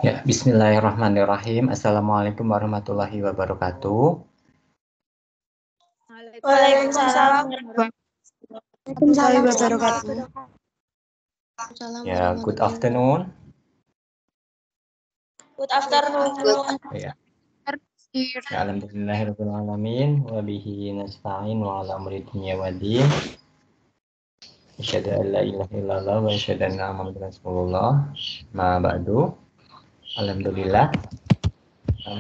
Ya, bismillahirrahmanirrahim. Assalamualaikum warahmatullahi wabarakatuh. Waalaikumsalam warahmatullahi wabarakatuh. Ya, good afternoon. Good afternoon. Ya, alhamdulillahirabbil alamin wa bihi nasta'in wa ala umuri dunya waddin. Asyhadu an la ilaha illallah wa asyhadu anna Muhammadan rasulullah. Ma ba'du. Alhamdulillah,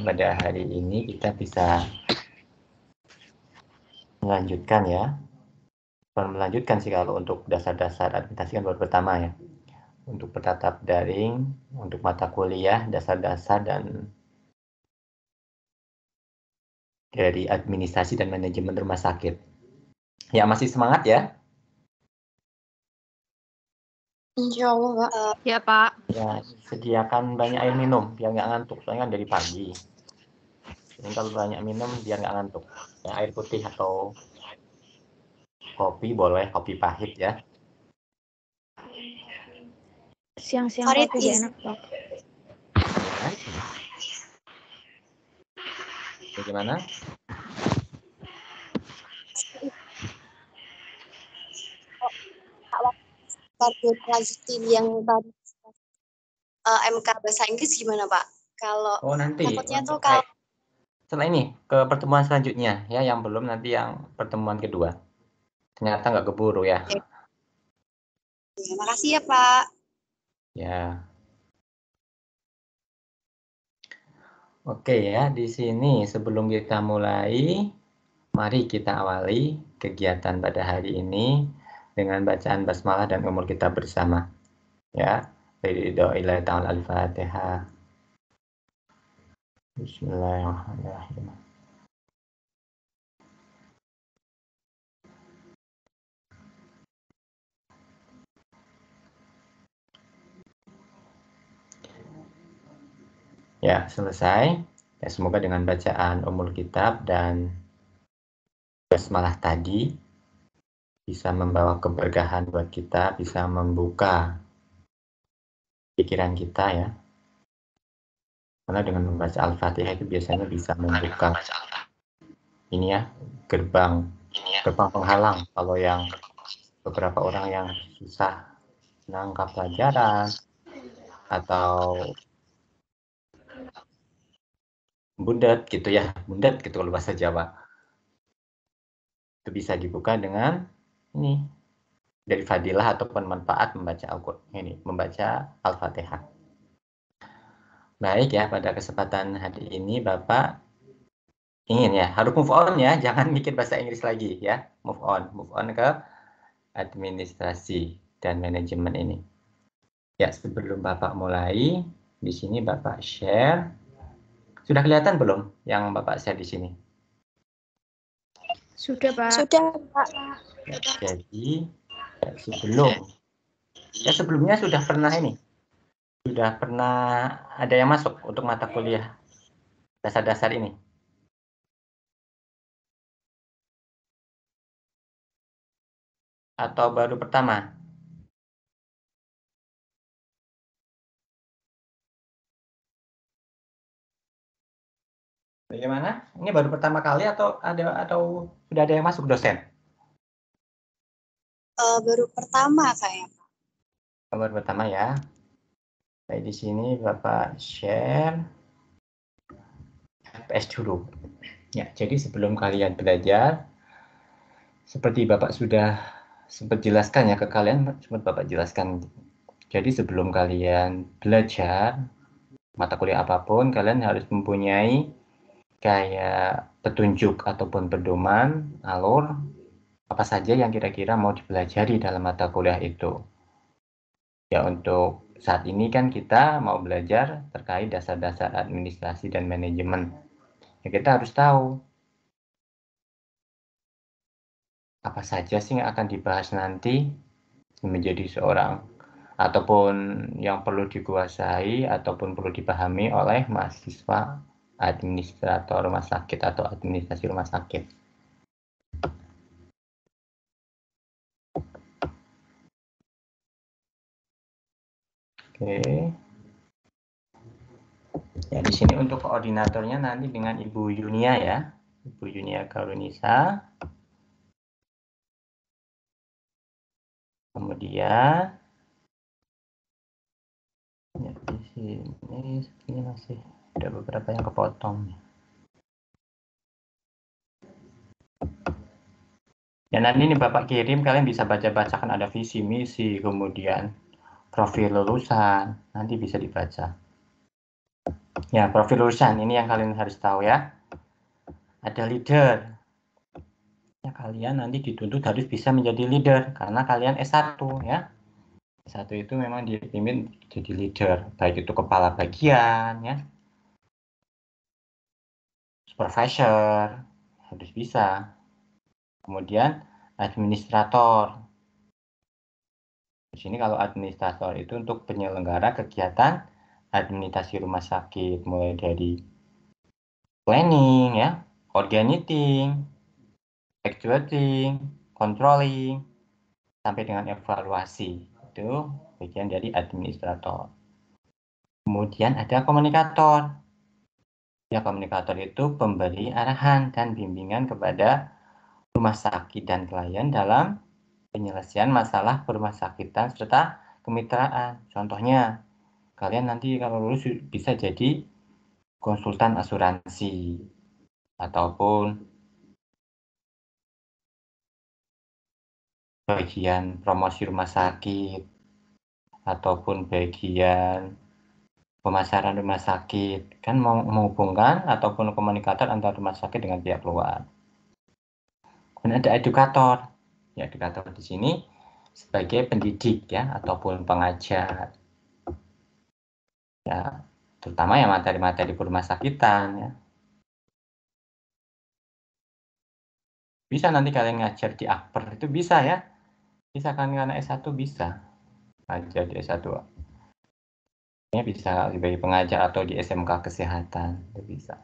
pada hari ini kita bisa melanjutkan ya. Bukan melanjutkan sih kalau untuk dasar-dasar administrasi kan baru pertama ya. Untuk bertatap daring, untuk mata kuliah, dasar-dasar dan dari administrasi dan manajemen rumah sakit. Ya, masih semangat ya? Insya Allah, Pak. Ya, Pak. Ya, sediakan banyak air minum biar nggak ngantuk, soalnya kan dari pagi. Jadi kalau banyak minum biar nggak ngantuk. Ya, air putih atau kopi boleh, kopi pahit ya. Siang-siang kopi gak enak, Pak. Bagaimana? Lanjutin yang tadi MK bahasa Inggris gimana, Pak? Kalau nanti takutnya tuh kalau setelah ini ke pertemuan selanjutnya ya, yang belum nanti yang pertemuan kedua. Ternyata nggak keburu ya. Terima kasih ya, Pak. Ya. Oke ya, di sini sebelum kita mulai, mari kita awali kegiatan pada hari ini dengan bacaan basmalah dan umur kita bersama. Ya, Ridho'illahi ta'ala al-Fatihah. Bismillahirrahmanirrahim. Ya, selesai. Ya, semoga dengan bacaan umul kitab dan basmalah tadi bisa membawa keberkahan buat kita, bisa membuka pikiran kita ya. Karena dengan membaca Al-Fatihah itu biasanya bisa membuka ini ya, gerbang penghalang. Kalau yang beberapa orang yang susah menangkap pelajaran atau bundet gitu ya, bundet gitu kalau bahasa Jawa. Itu bisa dibuka dengan ini, dari fadilah ataupun manfaat membaca Al-Fatihah. Baik ya, pada kesempatan hari ini Bapak ingin ya, harus move on ya, jangan mikir bahasa Inggris lagi ya, move on ke administrasi dan manajemen ini. Ya, sebelum Bapak mulai, di sini Bapak share. Sudah kelihatan belum yang Bapak share di sini? Sudah, Pak. Sudah, Pak. Ya, jadi sebelumnya sudah pernah ada yang masuk untuk mata kuliah dasar-dasar ini? Atau baru pertama? Bagaimana? Ini baru pertama kali atau sudah ada yang masuk dosen? Baru pertama kayaknya, Pak. Baru pertama ya. Baik, di sini Bapak share FPS dulu. Ya, jadi sebelum kalian belajar, seperti Bapak sudah sempat jelaskan ya ke kalian, sempat Bapak jelaskan. Jadi sebelum kalian belajar mata kuliah apapun, kalian harus mempunyai kayak petunjuk ataupun pedoman, alur, apa saja yang kira-kira mau dipelajari dalam mata kuliah itu. Ya, untuk saat ini kan kita mau belajar terkait dasar-dasar administrasi dan manajemen. Ya, kita harus tahu apa saja sih yang akan dibahas nanti menjadi seorang, ataupun yang perlu dikuasai ataupun perlu dipahami oleh mahasiswa administrator rumah sakit atau administrasi rumah sakit. Oke. Ya, di sini untuk koordinatornya nanti dengan Ibu Yunia ya. Ibu Yunia Karunisa. Kemudian ya, di sini sepertinya masih ada beberapa yang kepotong. Ya, nanti ini Bapak kirim, kalian bisa baca-bacakan, ada visi misi, kemudian profil lulusan, nanti bisa dibaca. Ya, profil lulusan ini yang kalian harus tahu ya. Ada leader. Ya, kalian nanti dituntut harus bisa menjadi leader karena kalian S1 ya. S1 itu memang dipimpin jadi leader, baik itu kepala bagian ya, supervisor, harus bisa. Kemudian administrator. Di sini kalau administrator itu untuk penyelenggara kegiatan administrasi rumah sakit, mulai dari planning ya, coordinating, actuating, controlling, sampai dengan evaluasi. Itu bagian dari administrator. Kemudian ada komunikator. Ya, komunikator itu pemberi arahan dan bimbingan kepada rumah sakit dan klien dalam penyelesaian masalah rumah sakitan serta kemitraan. Contohnya, kalian nanti kalau lulus bisa jadi konsultan asuransi ataupun bagian promosi rumah sakit ataupun bagian pemasaran rumah sakit, kan menghubungkan ataupun komunikator antara rumah sakit dengan pihak luar. Kemudian ada edukator. Ya, edukator di sini sebagai pendidik ya ataupun pengajar. Ya, terutama ya materi-materi rumah sakitan ya. Bisa nanti kalian ngajar di Akper itu bisa ya. Bisa kan karena S1 bisa. Ngajar di S1. Bisa sebagai pengajar atau di SMK kesehatan itu bisa.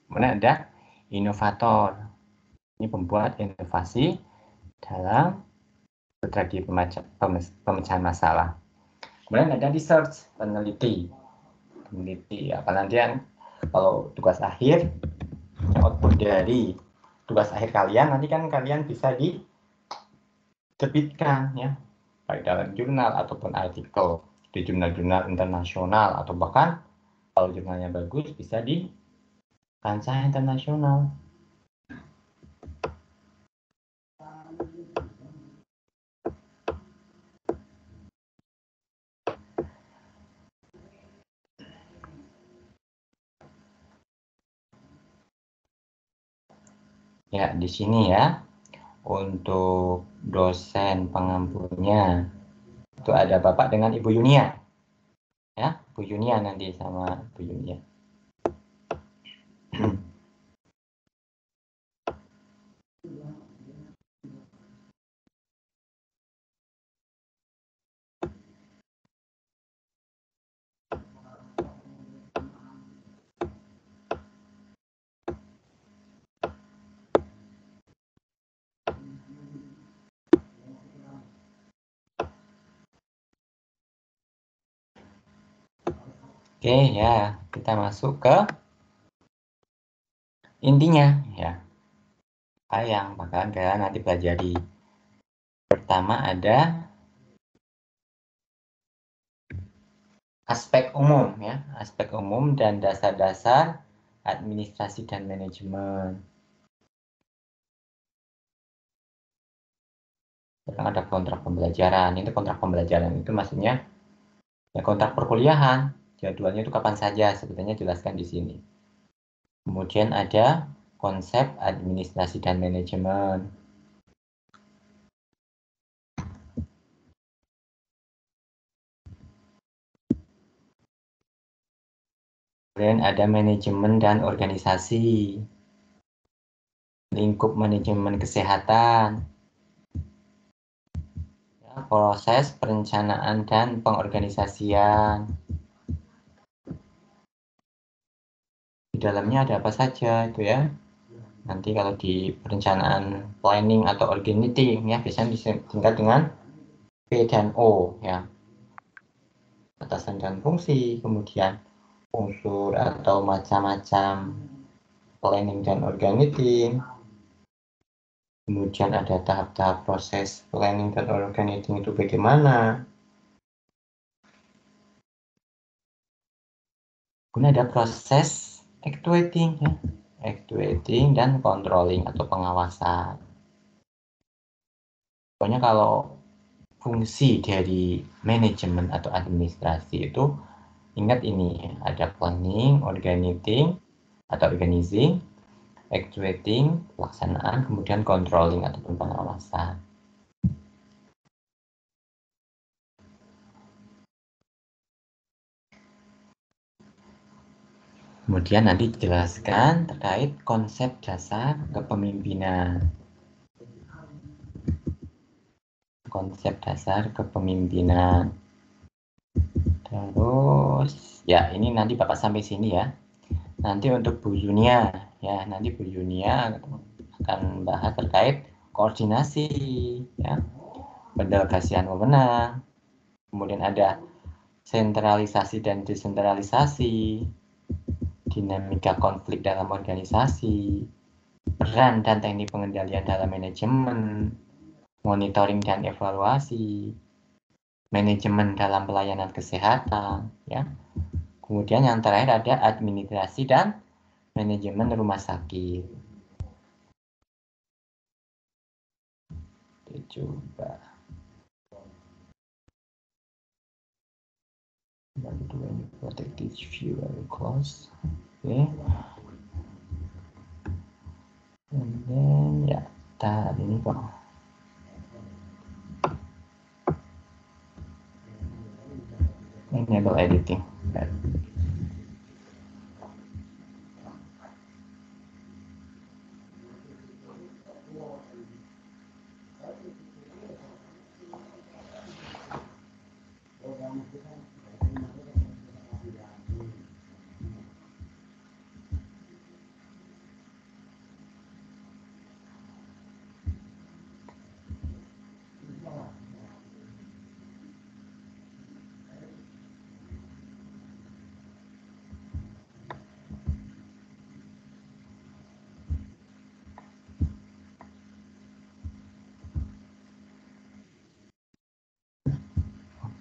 Kemudian ada inovator. Ini pembuat inovasi dalam strategi pemecahan masalah. Kemudian ada research, peneliti ya, penelitian. Kalau tugas akhir, output dari tugas akhir kalian nanti kan kalian bisa diterbitkan ya, baik dalam jurnal ataupun artikel di jurnal-jurnal internasional, atau bahkan kalau jurnalnya bagus bisa di kancah internasional. Ya, di sini ya untuk dosen pengampunya itu ada Bapak dengan Ibu Yunia. Ya, Bu Yunia nanti sama Bu Yunia. Oke ya, kita masuk ke intinya ya. Apa yang bakalan kalian nanti pelajari. Pertama ada aspek umum ya, aspek umum dan dasar-dasar administrasi dan manajemen. Sekarang ada kontrak pembelajaran. Itu kontrak pembelajaran itu maksudnya ya kontrak perkuliahan. Jadwalnya itu kapan saja, sebetulnya jelaskan di sini. Kemudian ada konsep administrasi dan manajemen. Kemudian ada manajemen dan organisasi. Lingkup manajemen kesehatan. Ya, proses perencanaan dan pengorganisasian. Di dalamnya ada apa saja itu ya. Nanti kalau di perencanaan planning atau organizing ya biasanya disingkat dengan P dan O ya. batasan dan fungsi, kemudian unsur atau macam-macam planning dan organizing, kemudian ada tahap-tahap proses planning dan organizing itu bagaimana, kemudian ada proses actuating, ya, actuating dan controlling atau pengawasan. Pokoknya kalau fungsi dari manajemen atau administrasi itu, ingat ini, ada planning, organizing atau organizing, actuating, pelaksanaan, kemudian controlling ataupun pengawasan. Kemudian nanti dijelaskan terkait konsep dasar kepemimpinan. Konsep dasar kepemimpinan. Terus, ya ini nanti Bapak sampai sini ya. Nanti untuk Bu Yunia, ya nanti Bu Yunia akan bahas terkait koordinasi, ya, pendelegasian wewenang, kemudian ada sentralisasi dan desentralisasi, dinamika konflik dalam organisasi, peran dan teknik pengendalian dalam manajemen, monitoring dan evaluasi, manajemen dalam pelayanan kesehatan, ya. Kemudian yang terakhir ada administrasi dan manajemen rumah sakit. Oke, coba. Number 2, you protect this view very close. Okay. And then, ya, tahap ini kok. Enable editing.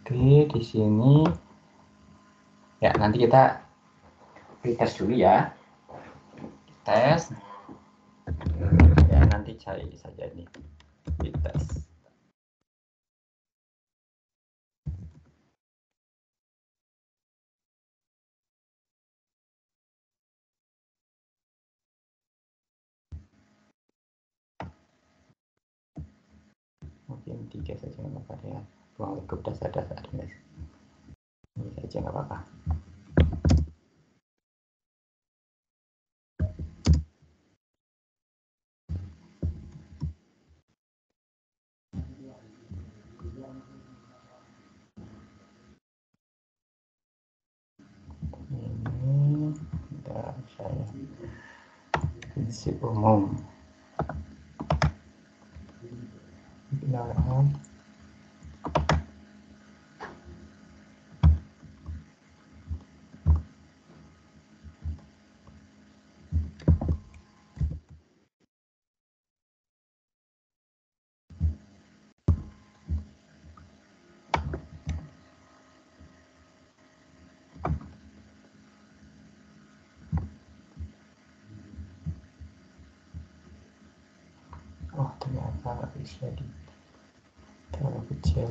Oke, di sini ya nanti kita tes dulu ya. Tes. Ya nanti cari saja nih. Tes. Mungkin 3 saja nggak apa-apa ya. Ruang lingkup dasar-dasar. Ini saja nggak apa-apa. Ini bentar, saya prinsip umum. Bilangan. Oh ternyata nggak bisa di terlalu kecil.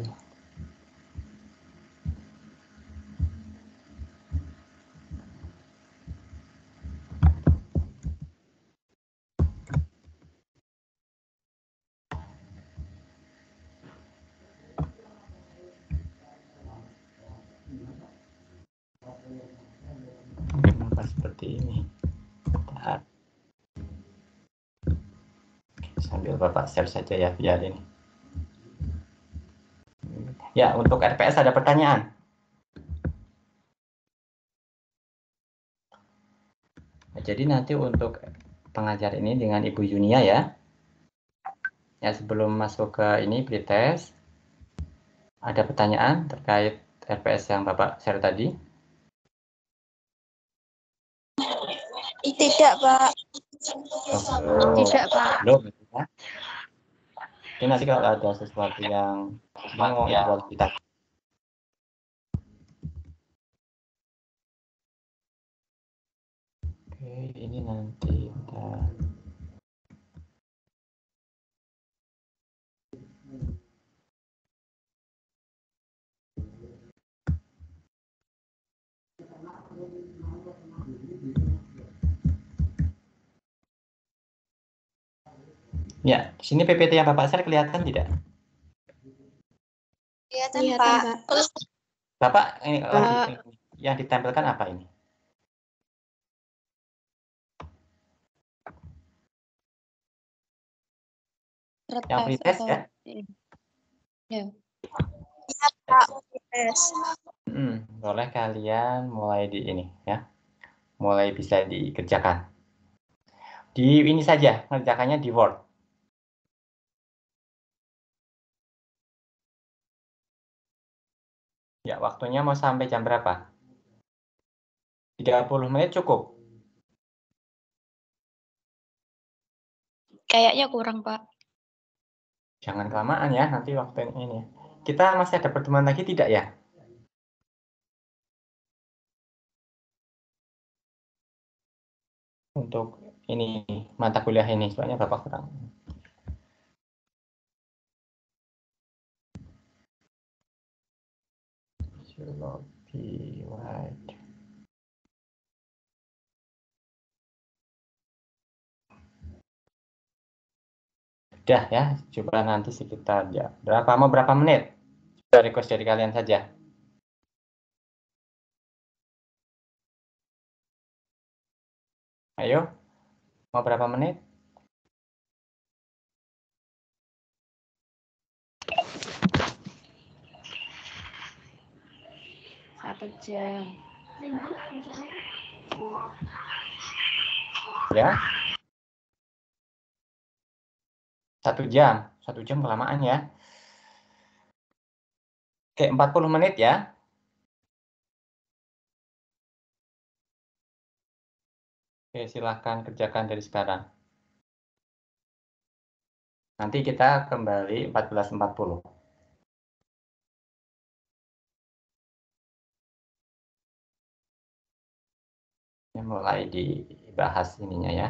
Kenapa seperti ini? Bentar. Sambil Bapak share saja ya biar ini. Ya, untuk RPS ada pertanyaan? Nah, jadi nanti untuk pengajar ini dengan Ibu Yunia ya. Ya, sebelum masuk ke ini pretest, ada pertanyaan terkait RPS yang Bapak share tadi? Tidak, Pak. Oh, Tidak, Pak. belum ya. Oke, nanti kalau ada sesuatu yang bingung itu boleh kita. Oke, ini nanti kita. Ya, di sini PPT yang Bapak share kelihatan tidak? Kelihatan, Pak. Bapak ini yang ditempelkan apa ini? Yang pretest ya? Iya, Pak. Yes. Boleh kalian mulai di ini ya, mulai bisa dikerjakan. Di ini saja, mengerjakannya di Word. Ya, waktunya mau sampai jam berapa? 30 menit cukup? Kayaknya kurang, Pak. Jangan kelamaan ya, nanti waktu ini. Kita masih ada pertemuan lagi tidak ya? Untuk ini, mata kuliah ini, soalnya Bapak kurang. Udah ya, coba nanti sekitar ya, berapa menit? Coba request dari kalian saja. Ayo, mau berapa menit? Satu jam. Ya, 1 jam kelamaan ya. Oke, 40 menit ya. Oke, silahkan kerjakan dari sekarang. Nanti kita kembali 14.40. Mulai dibahas ininya ya.